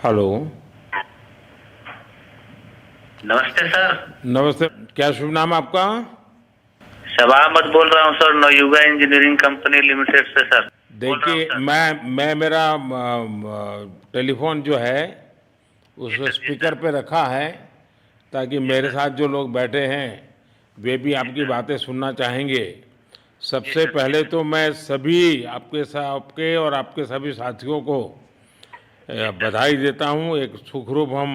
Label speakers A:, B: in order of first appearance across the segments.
A: Hello.
B: नमस्ते sir.
A: नमस्ते। क्या शुभ नाम आपका?
B: शबा अहमद बोल रहा हूँ sir, Navayuga engineering company limited से सर बोल रहा हूँ
A: देखिए,
B: सर।
A: मैं मेरा टेलीफोन जो है उस
B: जी
A: स्पीकर
B: सर।
A: पे रखा है ताकि
B: जी
A: मेरे
B: सर।
A: साथ जो लोग बैठे हैं वे भी
B: जी
A: आपकी
B: सर।
A: बातें सुनना चाहेंगे।
B: जी
A: सबसे
B: सर। जी
A: पहले
B: सर।
A: तो मैं सभी आपके और आपके सभी साथियों को
B: जी सर।
A: बधाई देता हूँ। एक सुखरूप हम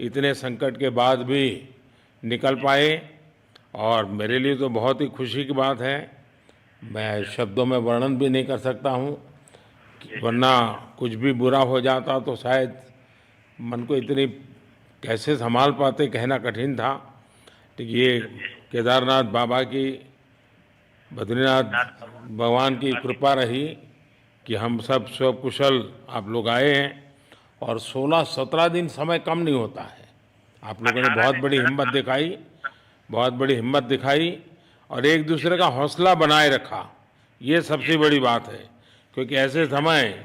A: इतने संकट के बाद भी निकल
B: जी
A: पाए
B: सर।
A: और
B: जी
A: मेरे लिए तो बहुत ही खुशी की बात है।
B: जी
A: मैं
B: सर।
A: शब्दों में वर्णन भी नहीं कर सकता हूँ,
B: जी सर।
A: वरना कुछ भी बुरा हो जाता तो शायद मन को इतनी कैसे संभाल पाते कहना कठिन था। तो
B: जी
A: ये
B: सर। जी
A: केदारनाथ बाबा की, बद्रीनाथ
B: नाथ बाबा
A: भगवान की
B: कृपा
A: कृपा रही कि हम सब स्वकुशल आप लोग आए हैं। और 16-17 दिन समय कम नहीं होता है। आप लोगों ने
B: 18
A: बहुत
B: दिन
A: बड़ी
B: सर।
A: हिम्मत दिखाई, बहुत बड़ी हिम्मत दिखाई और एक
B: जी
A: दूसरे का
B: सर।
A: हौसला बनाए रखा। ये
B: जी
A: सबसे
B: सर।
A: बड़ी बात है, क्योंकि
B: जी
A: ऐसे
B: सर।
A: समय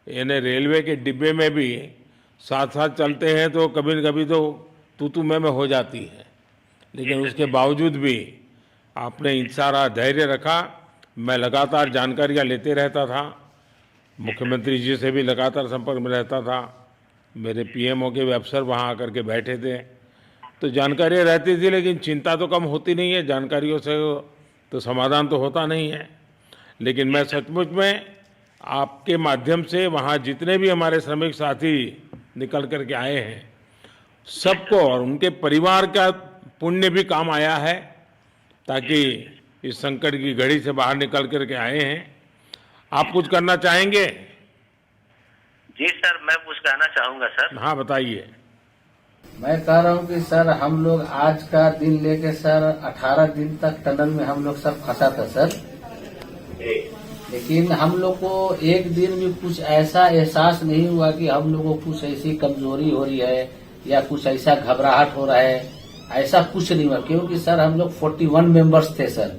A: यानी रेलवे के डिब्बे में भी साथ साथ
B: जी
A: चलते हैं तो कभी न कभी तो तू में हो जाती है,
B: जी
A: लेकिन
B: सर।
A: उसके
B: जी सर।
A: बावजूद भी आपने
B: जी सर।
A: सारा धैर्य रखा। मैं लगातार जानकारियाँ लेते रहता था,
B: जी सर।
A: मुख्यमंत्री जी से भी लगातार संपर्क में रहता था। मेरे
B: जी सर।
A: पीएमओ के भी अफसर वहाँ आकर के बैठे थे, तो जानकारियाँ रहती थी, लेकिन चिंता तो कम होती नहीं है। जानकारियों से तो समाधान तो होता नहीं है। लेकिन
B: जी
A: मैं
B: सर।
A: सचमुच में आपके माध्यम से वहाँ जितने भी हमारे श्रमिक साथी निकल कर के आए हैं,
B: जी
A: सबको
B: सर।
A: और उनके परिवार का पुण्य भी काम आया है,
B: जी
A: ताकि
B: सर।
A: इस संकट की घड़ी से बाहर निकल कर के आए हैं। आप
B: जी
A: कुछ
B: सर।
A: करना चाहेंगे?
B: जी सर, मैं कुछ कहना चाहूंगा सर।
A: हाँ, बताइए।
C: मैं कह रहा हूँ कि सर हम लोग आज का दिन लेके सर 18 दिन तक टनल में हम लोग सब फंसा था सर। लेकिन हम लोग को एक दिन भी कुछ ऐसा एहसास नहीं हुआ कि हम लोग को कुछ ऐसी कमजोरी हो रही है या कुछ ऐसा घबराहट हो रहा है। ऐसा कुछ नहीं हुआ, क्योंकि सर हम लोग 41 मेंबर्स थे सर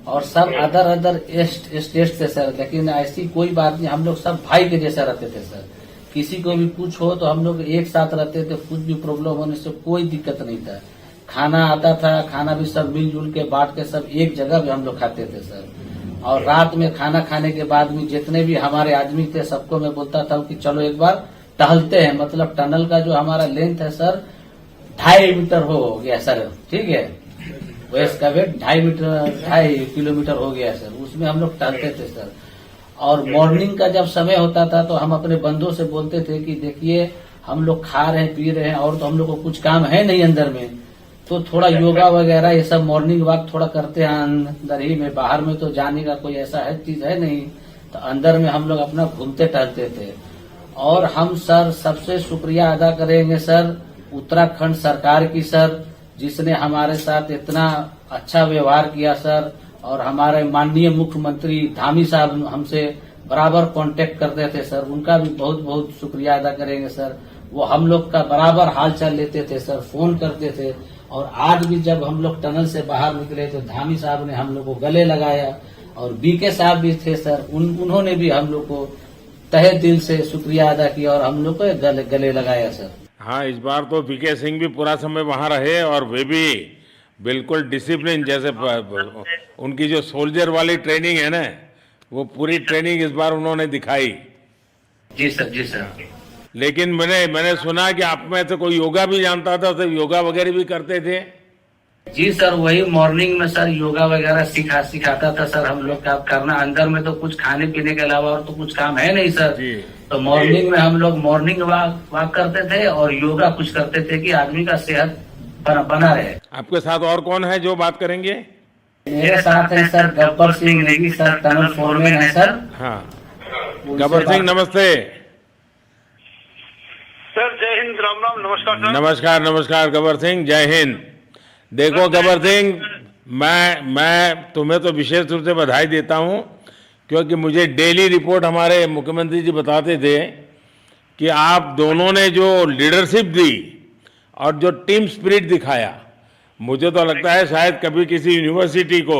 C: और सब अदर अदर स्टेट थे सर। लेकिन ऐसी कोई बात नहीं, हम लोग सब भाई के जैसा रहते थे सर। किसी को भी कुछ हो तो हम लोग एक साथ रहते थे, कुछ भी प्रॉब्लम होने से कोई दिक्कत नहीं था। खाना आता था, खाना भी सब मिलजुल के बांट के सब एक जगह भी हम लोग खाते थे सर। और रात में खाना खाने के बाद भी जितने भी हमारे आदमी थे सबको मैं बोलता था कि चलो एक बार टहलते हैं। मतलब टनल का जो हमारा लेंथ है सर 2.5 मीटर हो गया सर, ठीक है। वेस्ट का वेट 2.5 किलोमीटर हो गया सर। उसमें हम लोग टहलते थे सर। और मॉर्निंग का जब समय होता था तो हम अपने बंधुओं से बोलते थे कि देखिए हम लोग खा रहे हैं पी रहे हैं और तो हम लोग को कुछ काम है नहीं अंदर में, तो थोड़ा योगा वगैरह ये सब मॉर्निंग वॉक थोड़ा करते हैं अंदर ही में। बाहर में तो जाने का कोई ऐसा है चीज है नहीं, तो अंदर में हम लोग अपना घूमते टहलते थे। और हम सर सबसे शुक्रिया अदा करेंगे सर उत्तराखंड सरकार की सर, जिसने हमारे साथ इतना अच्छा व्यवहार किया सर। और हमारे माननीय मुख्यमंत्री धामी साहब हमसे बराबर कांटेक्ट करते थे सर, उनका भी बहुत बहुत शुक्रिया अदा करेंगे सर। वो हम लोग का बराबर हाल चाल लेते थे सर, फोन करते थे। और आज भी जब हम लोग टनल से बाहर निकले तो धामी साहब ने हम लोग को गले लगाया और बीके साहब भी थे सर, उन्होंने भी हम लोग को तहे दिल से शुक्रिया अदा किया और हम लोग को गले लगाया सर।
A: हाँ, इस बार तो वीके सिंह भी पूरा समय वहाँ रहे और वे भी बिल्कुल डिसिप्लिन, जैसे उनकी जो सोल्जर वाली ट्रेनिंग है ना, वो पूरी
B: जी सर।
A: ट्रेनिंग इस बार उन्होंने दिखाई।
B: जी सर। जी सर।
A: लेकिन मैंने सुना कि आप में तो कोई योगा भी जानता था, तो योगा वगैरह भी करते थे।
B: जी सर, वही मॉर्निंग में सर योगा वगैरह सिखाता था सर हम लोग का करना। अंदर में तो कुछ खाने पीने के अलावा और तो कुछ काम है नहीं सर।
A: जी।
B: तो मॉर्निंग में हम लोग मॉर्निंग वॉक करते थे और योगा कुछ करते थे कि आदमी का सेहत बना रहे।
A: आपके साथ और कौन है जो बात करेंगे?
C: मेरे साथ है sir Gabbar Singh Negi sir, tunnel foreman है सर।
A: हाँ,
C: उनसे
A: गब्बर सिंह
C: बात-
A: नमस्ते।
D: सर जय हिंद, राम राम, नमस्कार सर।
A: नमस्कार नमस्कार गब्बर सिंह, जय हिंद। देखो गब्बर सिंह, मैं तुम्हें तो विशेष रूप से बधाई देता हूँ, क्योंकि मुझे डेली रिपोर्ट हमारे मुख्यमंत्री जी बताते थे कि आप दोनों ने जो लीडरशिप दी और जो टीम स्पिरिट दिखाया, मुझे तो लगता है शायद कभी किसी यूनिवर्सिटी को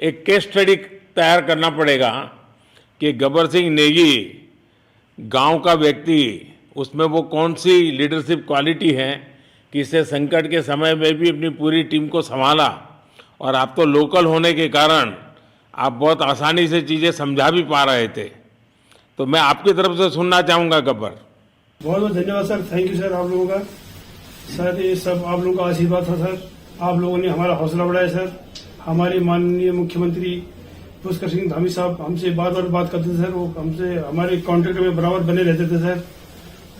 A: एक केस स्टडी तैयार करना पड़ेगा कि गब्बर सिंह नेगी गांव का व्यक्ति उसमें वो कौन सी लीडरशिप क्वालिटी है कि इससे संकट के समय में भी अपनी पूरी टीम को संभाला, और आप तो लोकल होने के कारण आप बहुत आसानी से चीज़ें समझा भी पा रहे थे। तो मैं आपकी तरफ से सुनना चाहूँगा गब्बर।
E: बहुत बहुत धन्यवाद सर, थैंक यू सर आप लोगों का। सर ये सब आप लोगों का आशीर्वाद था सर, आप लोगों ने हमारा हौसला बढ़ाया सर। हमारे माननीय मुख्यमंत्री पुष्कर सिंह धामी साहब हमसे बार बार बात करते थे सर, वो हमसे हमारे कॉन्ट्रैक्ट में बराबर बने रहते थे सर।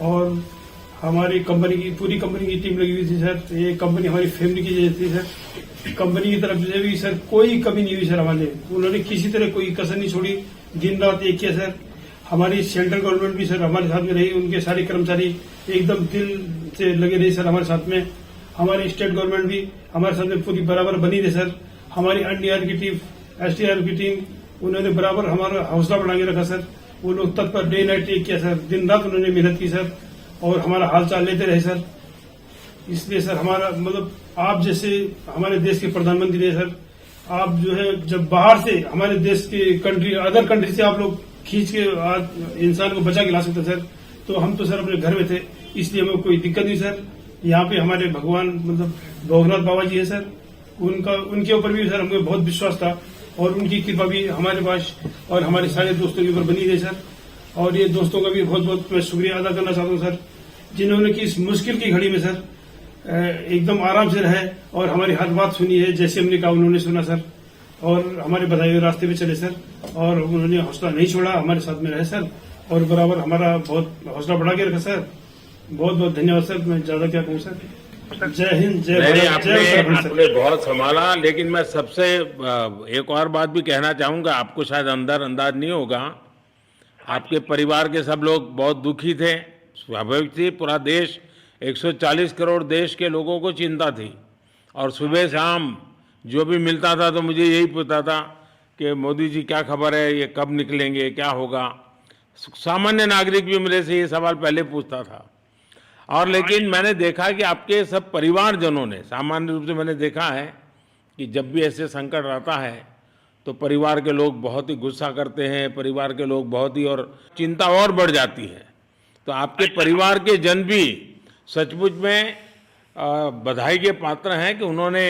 E: और हमारी कंपनी की पूरी कंपनी की टीम लगी हुई थी सर, ये कंपनी हमारी फैमिली की जैसी थी सर। कंपनी की तरफ से भी सर कोई कमी नहीं हुई सर हमारे, उन्होंने किसी तरह कोई कसर नहीं छोड़ी, दिन रात एक किया सर। हमारी सेंट्रल गवर्नमेंट भी सर हमारे साथ में रही, उनके सारे कर्मचारी एकदम दिल से लगे रहे सर हमारे साथ में। हमारी स्टेट गवर्नमेंट भी हमारे साथ में पूरी बराबर बनी रही सर। हमारी एनडीआर की टीम, एसडीआर की टीम, उन्होंने बराबर हमारा हौसला बढ़ा के रखा सर। वो लोग तत्पर डे नाइट एक किया सर, दिन रात उन्होंने मेहनत की सर और हमारा हाल चाल लेते रहे सर। इसलिए सर हमारा मतलब आप जैसे हमारे देश के प्रधानमंत्री है सर, आप जो है जब बाहर से हमारे देश के कंट्री अदर कंट्री से आप लोग खींच के इंसान को बचा के ला सकते सर, तो हम तो सर अपने घर में थे, इसलिए हमें कोई दिक्कत नहीं सर। यहाँ पे हमारे भगवान मतलब भोगनाथ बाबा जी है सर, उनके ऊपर भी सर हमें बहुत विश्वास था और उनकी कृपा भी हमारे पास और हमारे सारे दोस्तों के ऊपर बनी रही सर। और ये दोस्तों का भी बहुत बहुत मैं शुक्रिया अदा करना चाहता हूँ सर, जिन्होंने कि इस मुश्किल की घड़ी में सर एकदम आराम से रहे और हमारी हर बात सुनी है, जैसे हमने कहा उन्होंने सुना सर और हमारे बताए हुए रास्ते पे चले सर। और उन्होंने हौसला नहीं छोड़ा, हमारे साथ में रहे सर और बराबर हमारा बहुत हौसला बढ़ा के रखा सर। बहुत बहुत धन्यवाद सर, मैं ज्यादा क्या कहूँ सर। जय हिंद, जय भारत, जय उत्तराखंड
A: आपने
E: सर।
A: बहुत संभाला, लेकिन मैं सबसे एक और बात भी कहना चाहूँगा, आपको शायद अंदाज नहीं होगा, आपके परिवार के सब लोग बहुत दुखी थे, स्वाभाविक थी। पूरा देश 140 करोड़ देश के लोगों को चिंता थी और सुबह शाम जो भी मिलता था तो मुझे यही पूछता था कि मोदी जी क्या खबर है, ये कब निकलेंगे, क्या होगा। सामान्य नागरिक भी मेरे से ये सवाल पहले पूछता था। और लेकिन मैंने देखा कि आपके सब परिवारजनों ने, सामान्य रूप से मैंने देखा है कि जब भी ऐसे संकट आता है तो परिवार के लोग बहुत ही गुस्सा करते हैं, परिवार के लोग बहुत ही, और चिंता और बढ़ जाती है। तो आपके परिवार के जन भी सचमुच में बधाई के पात्र हैं कि उन्होंने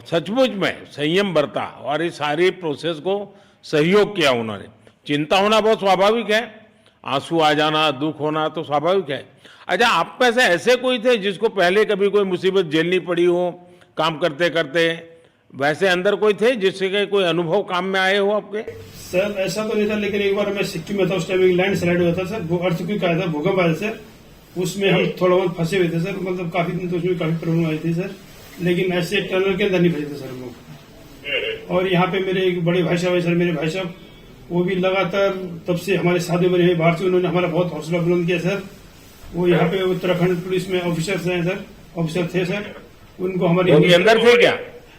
A: सचमुच में संयम बरता और इस सारी प्रोसेस को सहयोग किया उन्होंने। चिंता होना बहुत स्वाभाविक है, आंसू आ जाना, दुख होना तो स्वाभाविक है। अच्छा, आप में से ऐसे कोई थे जिसको पहले कभी कोई मुसीबत झेलनी पड़ी हो काम करते करते? वैसे अंदर कोई थे जिससे कोई अनुभव काम में आए हो आपके?
E: सर ऐसा तो नहीं था, लेकिन एक बार मैं सिक्किम में था, उस टाइम एक लैंड स्लाइड हुआ था सर, वो अर्थक्वेक आया था, भूकंप आया सर, उसमें हम थोड़ा बहुत फंसे हुए थे सर, मतलब काफी दिन तो उसमें काफी प्रॉब्लम आई थी सर, लेकिन ऐसे टनल के अंदर नहीं फंसे थे सर हम लोग। और यहाँ पे मेरे एक बड़े भाई साहब है सर, मेरे भाई साहब वो भी लगातार तब से हमारे साथ बने हैं बाहर से, उन्होंने हमारा बहुत हौसला बुलंद किया सर। वो यहाँ पे उत्तराखंड पुलिस में ऑफिसर्स हैं सर, ऑफिसर थे सर, उनको हमारे
A: अंदर थे क्या?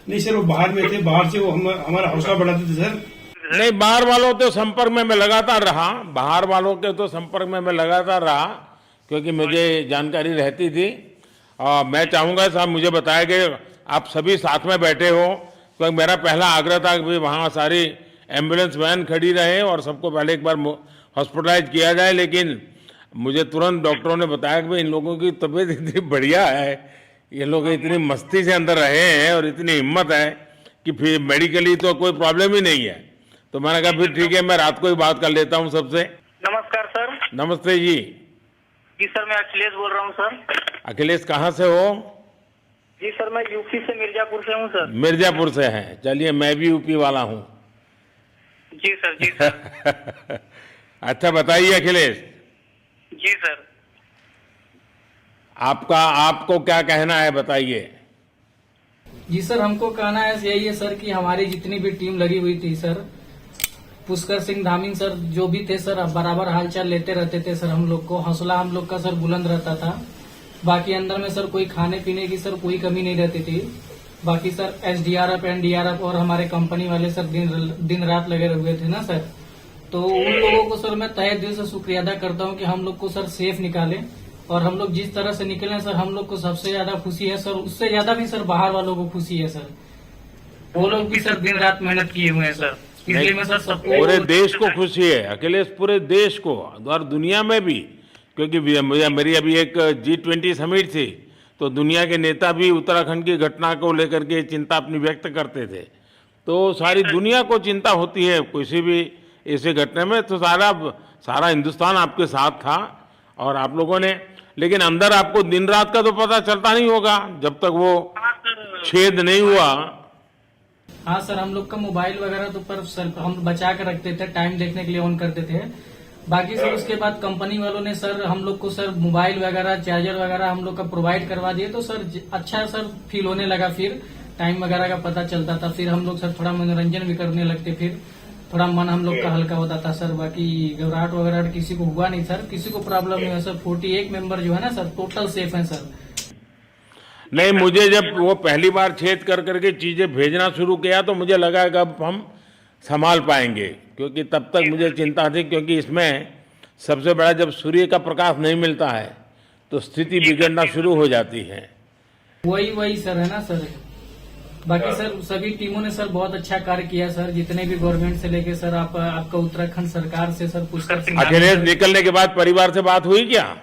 E: नहीं सर, वो बाहर में थे, बाहर से वो हमारा हौसला बढ़ाते थे सर।
A: नहीं, बाहर वालों तो संपर्क में मैं लगातार रहा, बाहर वालों के तो संपर्क में मैं लगातार रहा क्योंकि मुझे जानकारी रहती थी। और मैं चाहूँगा साहब, मुझे बताया कि आप सभी साथ में बैठे हो, तो मेरा पहला आग्रह था कि वहाँ सारी एम्बुलेंस वैन खड़ी रहे और सबको पहले एक बार हॉस्पिटलाइज किया जाए। लेकिन मुझे तुरंत डॉक्टरों ने बताया कि इन लोगों की तबीयत इतनी बढ़िया है, ये लोग इतनी मस्ती से अंदर रहे हैं और इतनी हिम्मत है कि फिर मेडिकली तो कोई प्रॉब्लम ही नहीं है। तो मैंने कहा फिर ठीक है, मैं रात को ही बात कर लेता हूँ सबसे।
D: नमस्कार सर।
A: नमस्ते जी।
D: जी सर, मैं अखिलेश बोल रहा हूँ सर।
A: अखिलेश कहाँ से हो?
D: जी सर, मैं यूपी से मिर्जापुर से हूँ सर।
A: मिर्जापुर से हैं, चलिए मैं भी यूपी वाला हूँ।
D: जी सर, जी सर।
A: अच्छा बताइए अखिलेश,
D: जी सर।
A: आपको क्या कहना है, बताइए।
F: जी सर, हमको कहना है यही है सर कि हमारी जितनी भी टीम लगी हुई थी सर, पुष्कर सिंह धामी सर जो भी थे सर, बराबर हालचाल लेते रहते थे सर, हम लोग को हौसला हम लोग का सर बुलंद रहता था। बाकी अंदर में सर कोई खाने पीने की सर कोई कमी नहीं रहती थी। बाकी सर एसडीआरएफ, एनडीआरएफ और हमारे कंपनी वाले सर दिन रात लगे हुए थे ना सर, तो उन लोगों को सर मैं तहे दिल से शुक्रिया अदा करता हूँ कि हम लोग को सर सेफ निकाले। और हम लोग जिस तरह से निकले सर, हम लोग को सबसे ज्यादा खुशी है सर, उससे ज्यादा भी सर बाहर वालों को खुशी है सर।
B: वो लोग भी सर दिन रात मेहनत किए हुए हैं सर, इसलिए मैं सर सबको
A: पूरे देश को खुशी है अखिलेश, पूरे देश को और दुनिया में भी, क्योंकि मेरी अभी एक G20 समिट थी, तो दुनिया के नेता भी उत्तराखंड की घटना को लेकर के चिंता अपनी व्यक्त करते थे। तो सारी दुनिया को चिंता होती है किसी भी ऐसे घटने में, तो सारा हिंदुस्तान आपके साथ था और आप लोगों ने, लेकिन अंदर आपको दिन रात का तो पता चलता नहीं होगा जब तक वो छेद नहीं हुआ।
F: हाँ सर, हम लोग का मोबाइल वगैरह तो पर सर हम बचा कर रखते थे, टाइम देखने के लिए ऑन करते थे। बाकी सर उसके बाद कंपनी वालों ने सर हम लोग को सर मोबाइल वगैरह, चार्जर वगैरह हम लोग का प्रोवाइड करवा दिए, तो सर अच्छा सर फील होने लगा। फिर टाइम वगैरह का पता चलता था, फिर हम लोग सर थोड़ा मनोरंजन भी करने लगते, फिर थोड़ा मन हम लोग का हल्का होता था सर। बाकी घबराहट वगैरह किसी को हुआ नहीं सर, किसी को प्रॉब्लम नहीं है सर। 41 मेंबर जो है ना सर, टोटल सेफ है सर।
A: नहीं, मुझे जब वो पहली बार छेद कर करके चीजें भेजना शुरू किया तो मुझे लगा कि अब हम संभाल पाएंगे, क्योंकि तब तक मुझे चिंता थी, क्योंकि इसमें सबसे बड़ा जब सूर्य का प्रकाश नहीं मिलता है तो स्थिति बिगड़ना शुरू हो जाती है।
F: वही सर है ना सर। बाकी सर सभी टीमों ने सर बहुत अच्छा कार्य किया सर, जितने भी गवर्नमेंट से लेके सर आपका उत्तराखंड सरकार से सर पुष्कर सिंह।
A: अखिलेश निकलने के बाद परिवार से बात हुई क्या?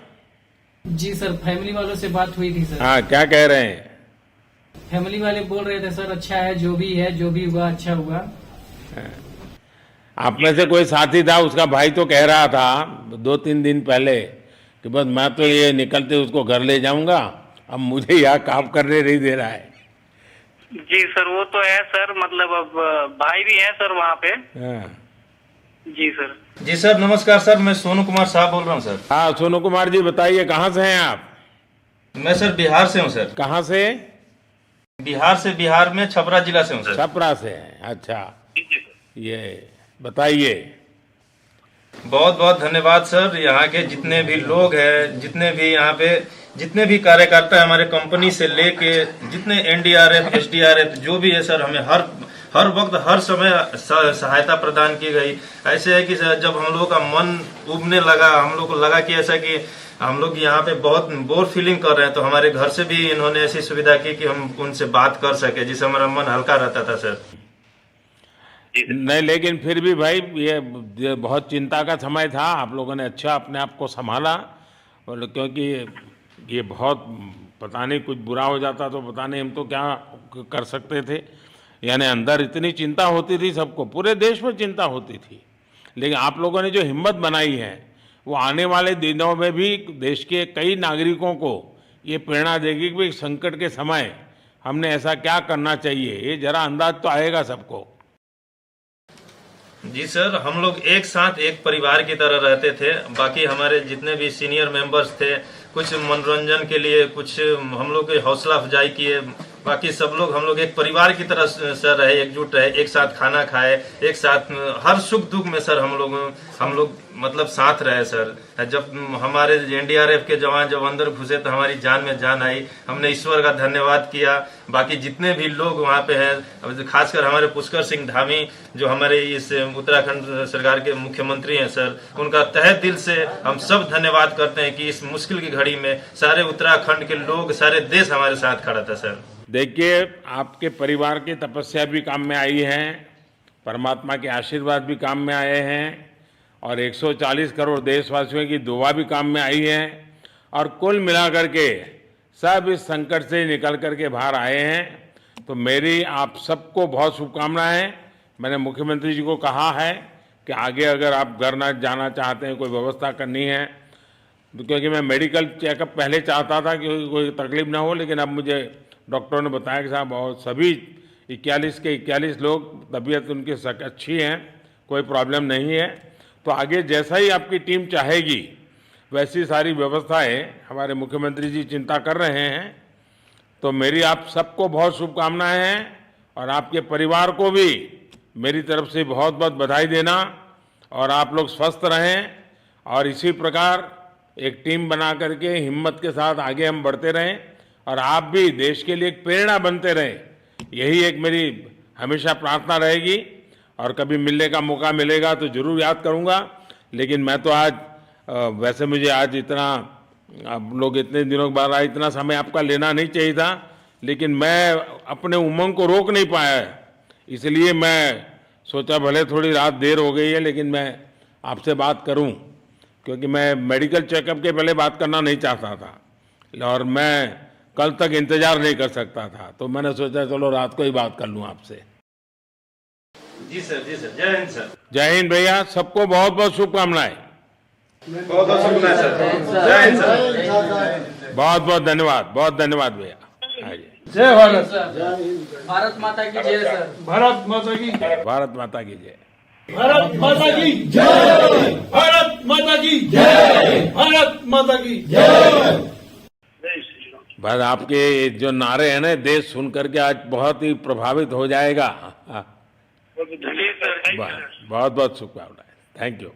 F: जी सर, फैमिली वालों से बात हुई थी सर।
A: हाँ, क्या कह रहे हैं?
F: फैमिली वाले बोल रहे थे सर अच्छा है, जो भी हुआ अच्छा हुआ।
A: आप में से कोई साथी था, उसका भाई तो कह रहा था 2-3 दिन पहले कि बस मैं तो ये निकलते उसको घर ले जाऊंगा, अब मुझे यहाँ काम करने नहीं दे रहा है।
D: जी सर, वो तो है सर, मतलब अब भाई भी है सर वहाँ पे।
A: हाँ।
D: जी सर।
G: जी सर, नमस्कार सर, मैं सोनू कुमार साहब बोल रहा हूँ सर।
A: हाँ, सोनू कुमार जी बताइए, कहाँ से हैं आप?
G: मैं सर बिहार से हूँ सर।
A: कहाँ से?
G: बिहार में छपरा जिला से हूँ सर।
A: छपरा से हैं, अच्छा। ये बताइए।
G: बहुत बहुत धन्यवाद सर। यहाँ के जितने भी लोग हैं, जितने भी यहाँ पे जितने भी कार्यकर्ता है हमारे कंपनी से लेके, जितने NDRF, SDRF जो भी है सर, हमें हर वक्त हर समय सहायता प्रदान की गई। ऐसे है कि सर जब हम लोगों का मन उबने लगा, हम लोग को लगा कि ऐसा कि हम लोग यहाँ पे बहुत बोर फीलिंग कर रहे हैं, तो हमारे घर से भी इन्होंने ऐसी सुविधा की कि हम उनसे बात कर सके, जिससे हमारा मन हल्का रहता था सर।
A: नहीं, लेकिन फिर भी भाई ये बहुत चिंता का समय था, आप लोगों ने अच्छा अपने आप को संभाला, और क्योंकि ये बहुत पता नहीं कुछ बुरा हो जाता तो पता नहीं हम तो क्या कर सकते थे। यानी अंदर इतनी चिंता होती थी, सबको, पूरे देश में चिंता होती थी, लेकिन आप लोगों ने जो हिम्मत बनाई है वो आने वाले दिनों में भी देश के कई नागरिकों को ये प्रेरणा देगी कि संकट के समय हमने ऐसा क्या करना चाहिए। ये जरा अंदाज तो आएगा सबको।
G: जी सर, हम लोग एक साथ एक परिवार की तरह रहते थे। बाकी हमारे जितने भी सीनियर मेंबर्स थे, कुछ मनोरंजन के लिए, कुछ हम लोग की हौसला अफजाई किए। बाकी सब लोग हम लोग एक परिवार की तरह सर रहे, एकजुट रहे, एक साथ खाना खाए, एक साथ हर सुख दुख में सर हम लोग मतलब साथ रहे सर। जब हमारे NDRF के जवान जब अंदर घुसे तो हमारी जान में जान आई, हमने ईश्वर का धन्यवाद किया। बाकी जितने भी लोग वहाँ पे हैं, खासकर हमारे पुष्कर सिंह धामी जो हमारे इस उत्तराखंड सरकार के मुख्यमंत्री हैं सर, उनका तहे दिल से हम सब धन्यवाद करते हैं कि इस मुश्किल की घड़ी में सारे उत्तराखंड के लोग, सारे देश हमारे साथ खड़ा था सर।
A: देखिए, आपके परिवार की तपस्या भी काम में आई है, परमात्मा के आशीर्वाद भी काम में आए हैं, और 140 करोड़ देशवासियों की दुआ भी काम में आई है, और कुल मिलाकर के सब इस संकट से निकल करके बाहर आए हैं। तो मेरी आप सबको बहुत शुभकामनाएं। मैंने मुख्यमंत्री जी को कहा है कि आगे अगर आप घर न जाना चाहते हैं, कोई व्यवस्था करनी है, क्योंकि मैं मेडिकल चेकअप पहले चाहता था कि कोई तकलीफ ना हो, लेकिन अब मुझे डॉक्टरों ने बताया कि साहब और सभी 41 के 41 लोग तबीयत उनकी अच्छी है, कोई प्रॉब्लम नहीं है। तो आगे जैसा ही आपकी टीम चाहेगी वैसी सारी व्यवस्थाएं हमारे मुख्यमंत्री जी चिंता कर रहे हैं। तो मेरी आप सबको बहुत शुभकामनाएं हैं, और आपके परिवार को भी मेरी तरफ से बहुत बहुत बधाई देना, और आप लोग स्वस्थ रहें, और इसी प्रकार एक टीम बना करके हिम्मत के साथ आगे हम बढ़ते रहें, और आप भी देश के लिए एक प्रेरणा बनते रहें। यही एक मेरी हमेशा प्रार्थना रहेगी, और कभी मिलने का मौका मिलेगा तो जरूर याद करूंगा। लेकिन मैं तो आज वैसे मुझे आज इतना, आप लोग इतने दिनों के बाद आए, इतना समय आपका लेना नहीं चाहिए था, लेकिन मैं अपने उमंग को रोक नहीं पाया, इसलिए मैं सोचा भले थोड़ी रात देर हो गई है लेकिन मैं आपसे बात करूं। क्योंकि मैं मेडिकल चेकअप के पहले बात करना नहीं चाहता था और मैं कल तक इंतजार नहीं कर सकता था, तो मैंने सोचा चलो रात को ही बात कर लूं आपसे।
G: जी सर जय हिंद सर।
A: जय हिंद भैया, सबको बहुत बहुत शुभकामनाएं।
G: बहुत बहुत शुभकामनाएं सर। जय हिंद सर।
A: बहुत बहुत धन्यवाद भैया। आइए।
E: जय भारत।
F: भारत माता की जय सर।
E: भारत माता की जय।
A: भारत माता की जय।
E: भारत माता की जय। भारत माता की जय। भारत माता की जय।
A: बस आपके जो नारे हैं ना, देश सुन करके आज बहुत ही प्रभावित हो जाएगा।
D: जी सर,
A: बहुत बहुत शुभकामनाएं। Thank you.